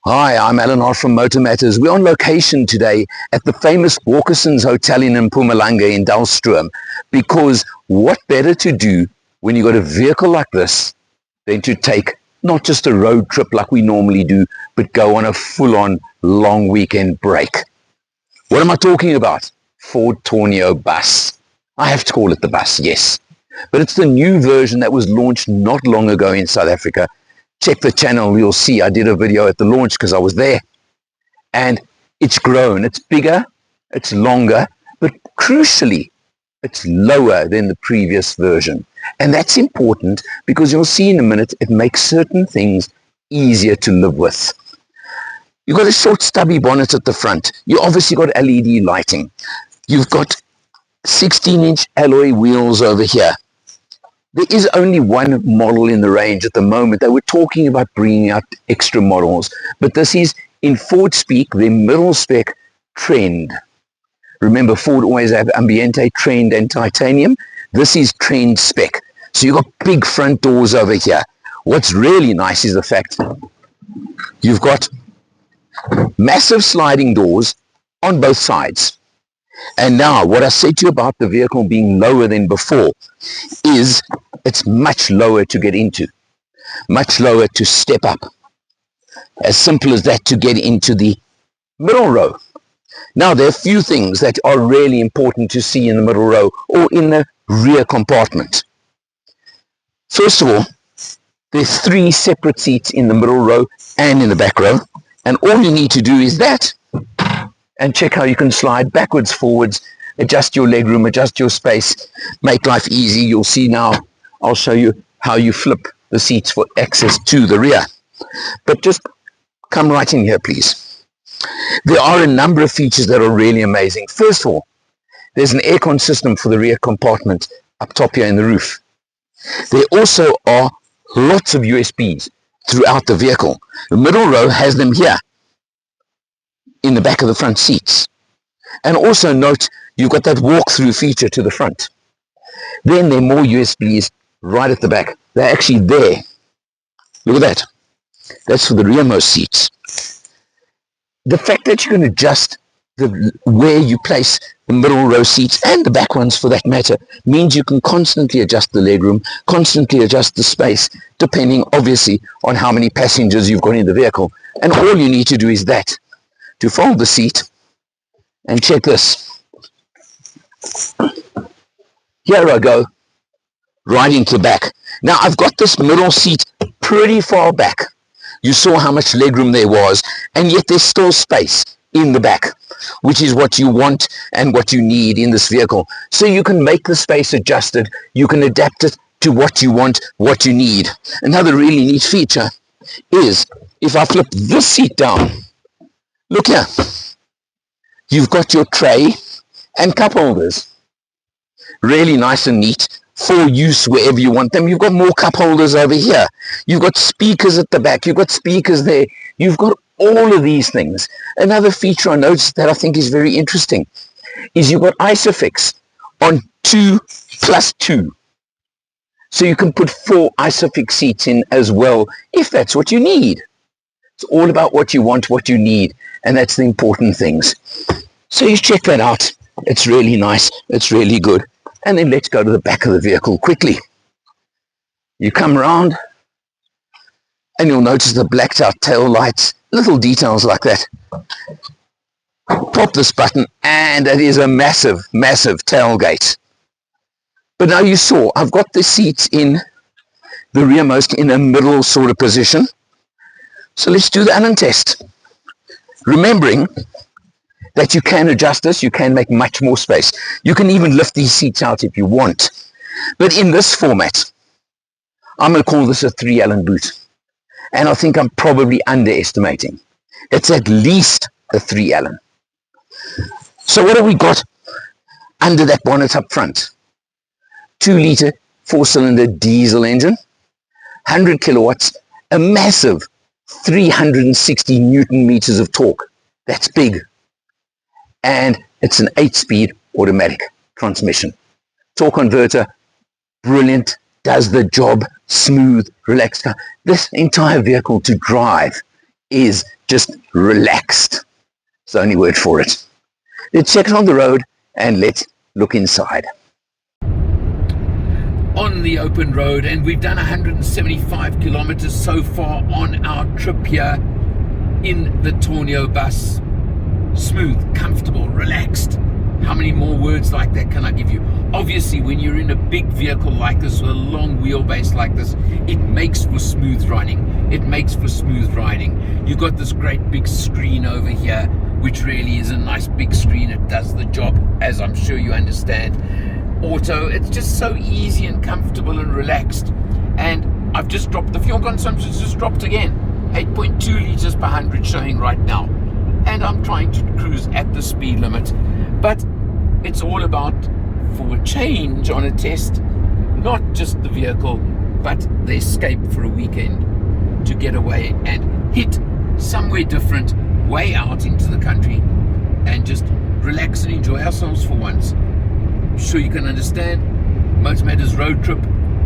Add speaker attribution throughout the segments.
Speaker 1: Hi, I'm Alan R from MotorMatters. We're on location today at the famous Walkerson's Hotel in Mpumalanga in Dalstroom, because what better to do when you've got a vehicle like this than to take not just a road trip like we normally do, but go on a full-on long weekend break. What am I talking about? Ford Tourneo bus. I have to call it the bus, yes. But it's the new version that was launched not long ago in South Africa. Check the channel, you'll see I did a video at the launch because I was there. And it's grown, it's bigger, it's longer, but crucially, it's lower than the previous version. And that's important because you'll see in a minute, it makes certain things easier to live with. You've got a short stubby bonnet at the front. You obviously got LED lighting. You've got 16-inch alloy wheels over here. There is only one model in the range at the moment. They were talking about bringing out extra models, but this is, in Ford speak, the middle spec Trend. Remember, Ford always have Ambiente, Trend and Titanium. This is Trend spec. So you've got big front doors over here. What's really nice is the fact you've got massive sliding doors on both sides. And now, what I said to you about the vehicle being lower than before is it's much lower to get into, much lower to step up. As simple as that, to get into the middle row. Now, there are a few things that are really important to see in the middle row or in the rear compartment. First of all, there's 3 separate seats in the middle row and in the back row. And all you need to do is that. And check how you can slide backwards, forwards, adjust your legroom, adjust your space, make life easy. You'll see now, I'll show you how you flip the seats for access to the rear. But just come right in here, please. There are a number of features that are really amazing. First of all, there's an aircon system for the rear compartment up top here in the roof. There also are lots of USBs throughout the vehicle. The middle row has them here in the back of the front seats. And also note, you've got that walk-through feature to the front. Then there are more USBs right at the back. They're actually there. Look at that. That's for the rearmost seats. The fact that you can adjust where you place the middle row seats, and the back ones for that matter, means you can constantly adjust the legroom, constantly adjust the space, depending obviously on how many passengers you've got in the vehicle. And all you need to do is that, to fold the seat, and check this. Here I go, right into the back. Now I've got this middle seat pretty far back. You saw how much legroom there was, and yet there's still space in the back, which is what you want and what you need in this vehicle. So you can make the space adjusted, you can adapt it to what you want, what you need. Another really neat feature is, if I flip this seat down, look here, you've got your tray and cup holders. Really nice and neat for use wherever you want them. You've got more cup holders over here. You've got speakers at the back. You've got speakers there. You've got all of these things. Another feature I noticed that I think is very interesting is you've got ISOFIX on 2+2. So you can put 4 ISOFIX seats in as well if that's what you need. It's all about what you want, what you need. And that's the important things. So you check that out. It's really nice. It's really good. And then let's go to the back of the vehicle quickly. You come around and you'll notice the blacked out tail lights, little details like that. Pop this button and it is a massive, massive tailgate. But now you saw, I've got the seats in the rearmost in a middle sort of position. So let's do the Allen test. Remembering that you can adjust this, you can make much more space. You can even lift these seats out if you want. But in this format, I'm going to call this a 3 Allen boot. And I think I'm probably underestimating. It's at least a 3 Allen. So what have we got under that bonnet up front? 2-litre 4-cylinder diesel engine, 100 kilowatts, a massive 360 Newton meters of torque. That's big. And it's an 8-speed automatic transmission. Torque converter, brilliant, does the job, smooth, relaxed car. This entire vehicle to drive is just relaxed. It's the only word for it. Let's check it on the road and let's look inside. On the open road, and we've done 175 kilometers so far on our trip here in the Tourneo bus. Smooth, comfortable, relaxed. How many more words like that can I give you? Obviously, when you're in a big vehicle like this, with a long wheelbase like this, it makes for smooth running. It makes for smooth riding. You've got this great big screen over here, which really is a nice big screen. It does the job, as I'm sure you understand. Auto, it's just so easy and comfortable and relaxed. And I've just dropped, the fuel consumption's just dropped again. 8.2 liters per 100 showing right now. And I'm trying to cruise at the speed limit. But it's all about, for a change on a test, not just the vehicle, but the escape for a weekend to get away and hit somewhere different, way out into the country, and just relax and enjoy ourselves for once. I'm sure you can understand. MotorMatters road trip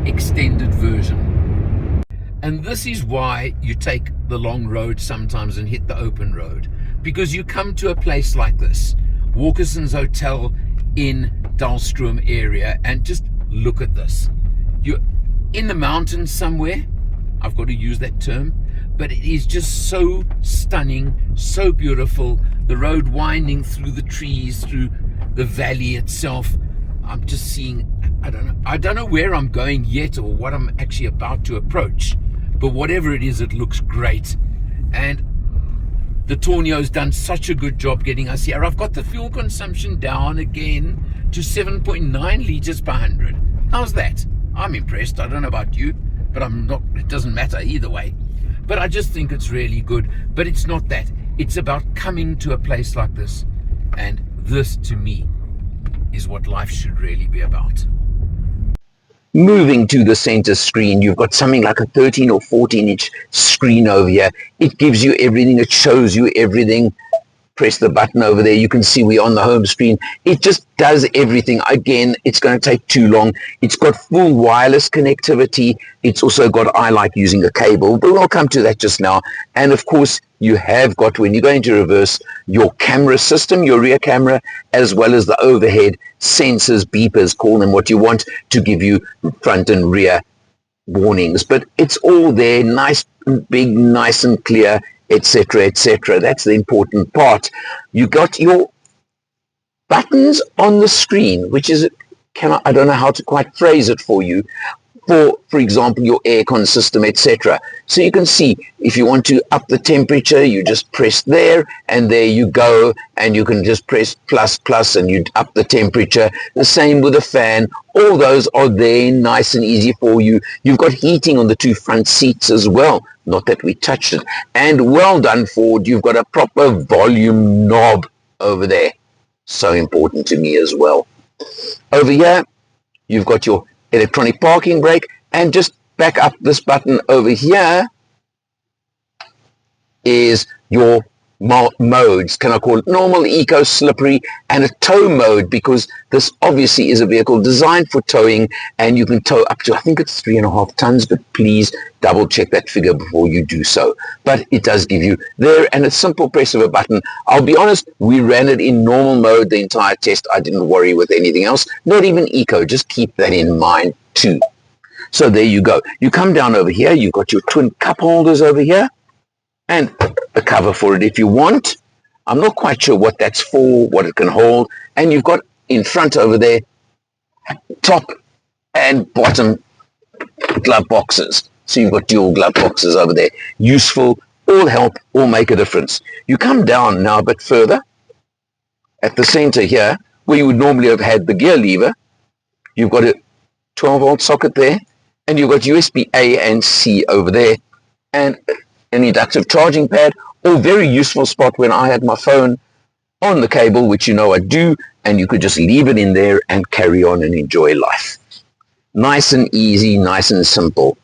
Speaker 1: extended version. And this is why you take the long road sometimes and hit the open road, because you come to a place like this, Walkerson's Hotel in Dahlstrom area, and just look at this. You're in the mountains somewhere, I've got to use that term, but it is just so stunning, so beautiful. The road winding through the trees, through the valley itself. I'm just seeing, I don't know where I'm going yet or what I'm actually about to approach, but whatever it is, it looks great. And the Tourneo's done such a good job getting us here. I've got the fuel consumption down again to 7.9 liters per 100. How's that? I'm impressed. I don't know about you, but I'm not, it doesn't matter either way. But I just think it's really good. But it's not that. It's about coming to a place like this. And this, to me, is what life should really be about. Moving to the center screen, you've got something like a 13 or 14 inch screen over here. It gives you everything. It shows you everything. Press the button over there. You can see we're on the home screen. It just does everything. Again, it's going to take too long. It's got full wireless connectivity. It's also got, I like using a cable, but we'll come to that just now. And of course, you have got, when you go into reverse, your camera system, your rear camera, as well as the overhead sensors, beepers, call them what you want, to give you front and rear warnings. But it's all there, nice, big, nice and clear, etc., etc. That's the important part. You got your buttons on the screen, which is, I don't know how to quite phrase it for you, for example, your aircon system, etc. So you can see, if you want to up the temperature, you just press there, and there you go, and you can just press plus, and you up the temperature. The same with the fan. All those are there, nice and easy for you. You've got heating on the two front seats as well. Not that we touched it. And well done, Ford. You've got a proper volume knob over there. So important to me as well. Over here, you've got your electronic parking brake, and just back up this button over here is your modes. Can I call it normal, eco, slippery, and a tow mode, because this obviously is a vehicle designed for towing, and you can tow up to, I think it's 3.5 tons, but please double check that figure before you do so. But it does give you there, and a simple press of a button. I'll be honest, we ran it in normal mode the entire test. I didn't worry with anything else, not even eco. Just keep that in mind too. So there you go. You come down over here, you've got your twin cup holders over here, and a cover for it if you want. I'm not quite sure what that's for, what it can hold. And you've got in front over there, top and bottom glove boxes. So you've got dual glove boxes over there. Useful, all help, all make a difference. You come down now a bit further, at the center here, where you would normally have had the gear lever. You've got a 12-volt socket there, and you've got USB A and C over there, and an inductive charging pad, or very useful spot when I had my phone on the cable, which you know I do, and you could just leave it in there and carry on and enjoy life. Nice and easy, nice and simple.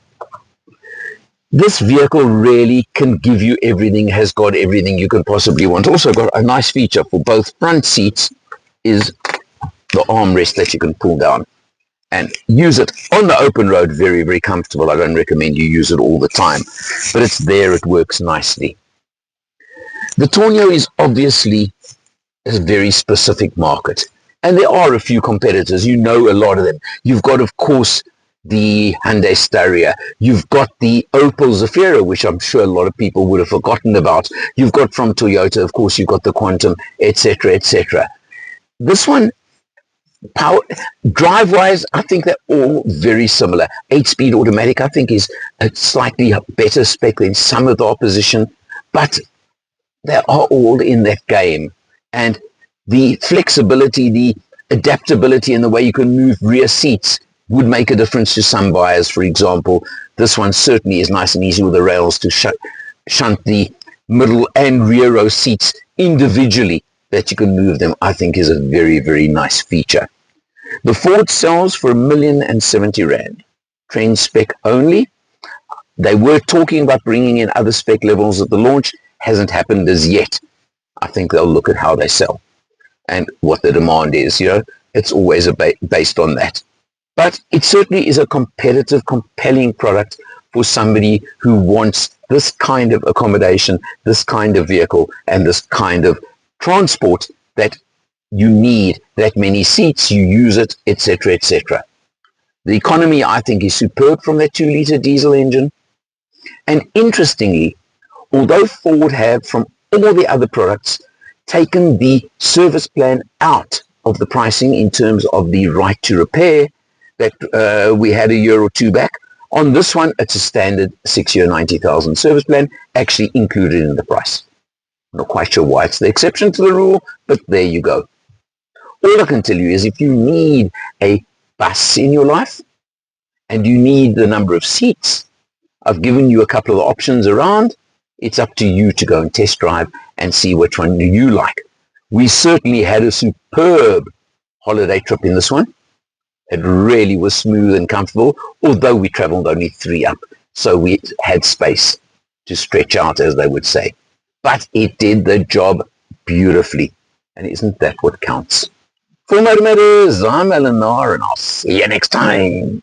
Speaker 1: This vehicle really can give you everything, has got everything you could possibly want. Also got a nice feature for both front seats is the armrest that you can pull down and use it on the open road. Very, very comfortable. I don't recommend you use it all the time, but it's there. It works nicely. The Tourneo is obviously a very specific market. And there are a few competitors. You know a lot of them. You've got, of course, the Hyundai Staria. You've got the Opel Zafira, which I'm sure a lot of people would have forgotten about. You've got from Toyota, of course, you've got the Quantum, etc., etc. This one, power drive-wise, I think they're all very similar. 8-speed automatic, I think, is a slightly better spec than some of the opposition, but they are all in that game. And the flexibility, the adaptability in the way you can move rear seats would make a difference to some buyers. For example, this one certainly is nice and easy with the rails to shunt the middle and rear row seats individually, that you can move them, I think is a very, very nice feature. The Ford sells for R1,070,000. Trend spec only. They were talking about bringing in other spec levels at the launch. Hasn't happened as yet. I think they'll look at how they sell and what the demand is. It's always based on that. But it certainly is a competitive, compelling product for somebody who wants this kind of accommodation, this kind of vehicle, and this kind of transport, that you need that many seats, you use it, etc., etc. The economy, I think, is superb from that 2-litre diesel engine. And interestingly, although Ford have, from all the other products, taken the service plan out of the pricing in terms of the right to repair that we had a year or two back, on this one, it's a standard 6-year, 90,000 service plan, actually included in the price. Not quite sure why it's the exception to the rule, but there you go. All I can tell you is if you need a bus in your life and you need the number of seats, I've given you a couple of options around. It's up to you to go and test drive and see which one you like. We certainly had a superb holiday trip in this one. It really was smooth and comfortable, although we traveled only 3 up, so we had space to stretch out, as they would say. But it did the job beautifully, and isn't that what counts? For MotorMatters, I'm Eleanor, and I'll see you next time.